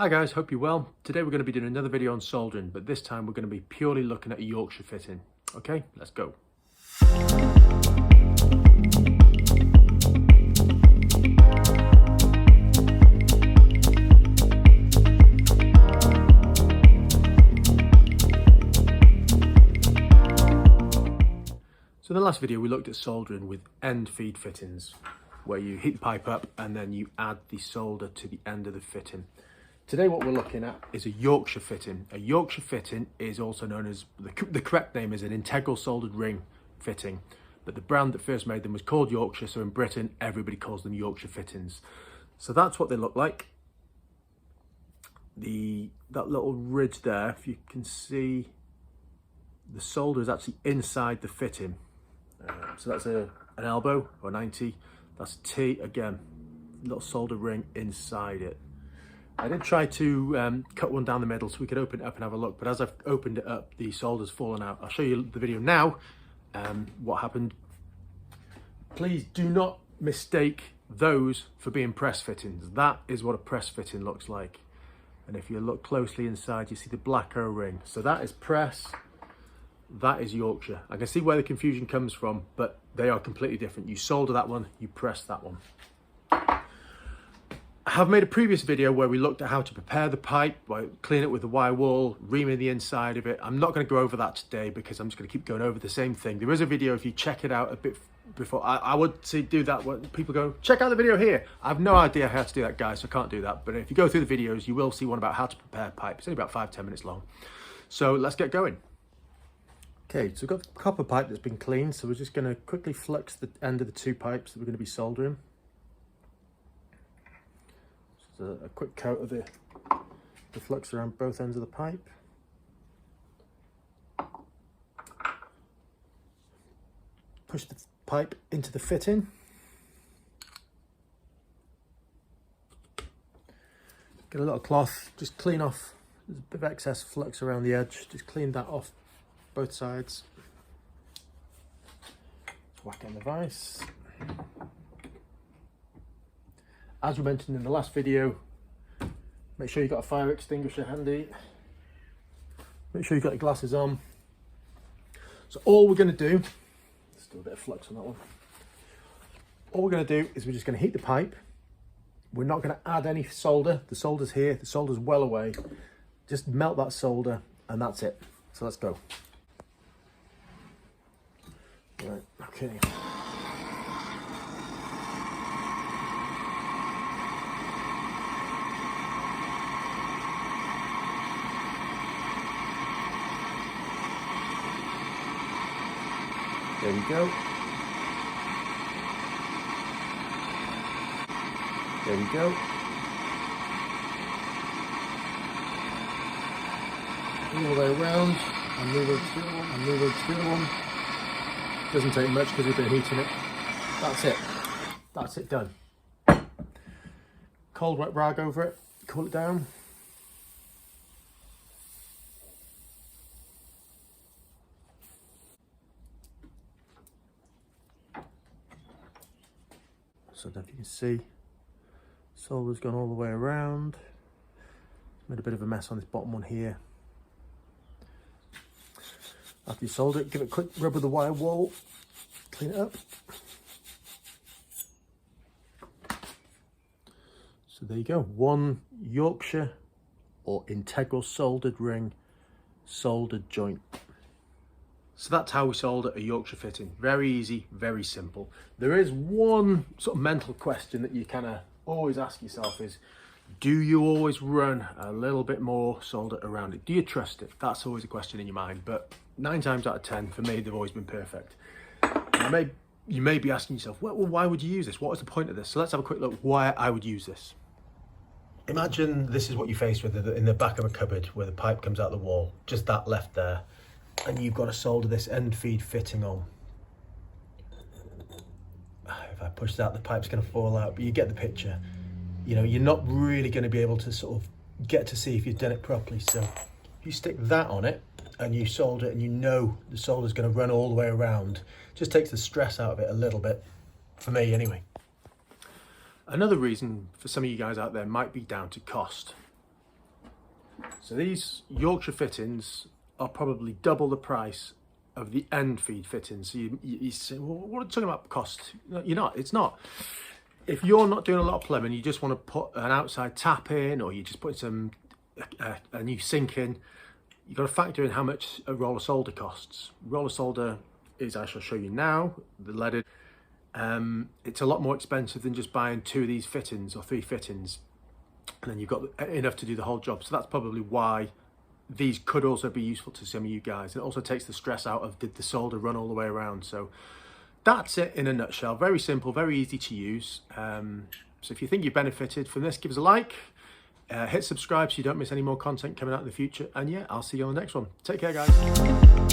Hi guys, hope you're well. Today we're going to be doing another video on soldering, but this time we're going to be purely looking at a Yorkshire fitting. Okay, let's go. So in the last video we looked at soldering with end feed fittings, where you heat the pipe up and then you add the solder to the end of the fitting. Today what we're looking at is a Yorkshire fitting. A Yorkshire fitting is also known as, the correct name is an integral soldered ring fitting, but the brand that first made them was called Yorkshire, so in Britain everybody calls them Yorkshire fittings. So that's what they look like. That little ridge there, if you can see, the solder is actually inside the fitting. So that's an elbow or 90, that's a T, again, little solder ring inside it. I did try to cut one down the middle so we could open it up and have a look, but as I've opened it up, the solder's fallen out. I'll show you the video now, what happened. Please do not mistake those for being press fittings. That is what a press fitting looks like. And if you look closely inside, you see the black O-ring. So that is press, that is Yorkshire. I can see where the confusion comes from, but they are completely different. You solder that one, you press that one. I have made a previous video where we looked at how to prepare the pipe, clean it with the wire wool, reaming the inside of it. I'm not going to go over that today because I'm just going to keep going over the same thing. There is a video, if you check it out a bit before, I would say do that when people go, check out the video here. I have no idea how to do that, guys, so I can't do that. But if you go through the videos, you will see one about how to prepare pipe. It's only about 5-10 minutes long. So let's get going. Okay, so we've got the copper pipe that's been cleaned. So we're just going to quickly flux the end of the two pipes that we're going to be soldering. A quick coat of the flux around both ends of the pipe. Push the pipe into the fitting. Get a little cloth, just clean off, there's a bit of excess flux around the edge, just clean that off both sides. Whack it in the vise. As we mentioned in the last video, make sure you've got a fire extinguisher handy. Make sure you've got your glasses on. So all we're going to do, there's still a bit of flux on that one. All we're going to do is we're just going to heat the pipe. We're not going to add any solder. The solder's here, the solder's well away. Just melt that solder and that's it. So let's go. Right, okay. There we go. There we go. All the way around, and move over to the other one, and move over to the other one. Doesn't take much because we've been heating it. That's it. That's it done. Cold wet rag over it, cool it down. So if you can see, solder's gone all the way around. Made a bit of a mess on this bottom one here. After you solder it, give it a quick rub with the wire wool, clean it up. So there you go, one Yorkshire or integral soldered ring soldered joint. So that's how we solder a Yorkshire fitting. Very easy, very simple. There is one sort of mental question that you kind of always ask yourself is, do you always run a little bit more solder around it? Do you trust it? That's always a question in your mind, but 9 times out of 10, for me, they've always been perfect. You may be asking yourself, well, why would you use this? What is the point of this? So let's have a quick look why I would use this. Imagine this is what you're faced with in the back of a cupboard where the pipe comes out the wall, just that left there. And you've got to solder this end feed fitting on. If I push that, the pipe's going to fall out, but you get the picture. You know, you're not really going to be able to sort of get to see if you've done it properly. So if you stick that on it and you solder it and you know the solder's going to run all the way around, it just takes the stress out of it a little bit, for me anyway. Another reason for some of you guys out there might be down to cost. So these Yorkshire fittings are probably double the price of the end feed fittings. So you say, well, what are you talking about cost? No, you're not, it's not. If you're not doing a lot of plumbing, you just want to put an outside tap in, or you just put a new sink in, you've got to factor in how much a roller solder costs. Roller solder is, I shall show you now, the leaded. It's a lot more expensive than just buying 2 of these fittings or 3 fittings, and then you've got enough to do the whole job. So that's probably why these could also be useful to some of you guys. It also takes the stress out of, did the solder run all the way around? So that's it in a nutshell. Very simple, very easy to use. So if you think you benefited from this, give us a like, hit subscribe so you don't miss any more content coming out in the future. And yeah, I'll see you on the next one. Take care, guys.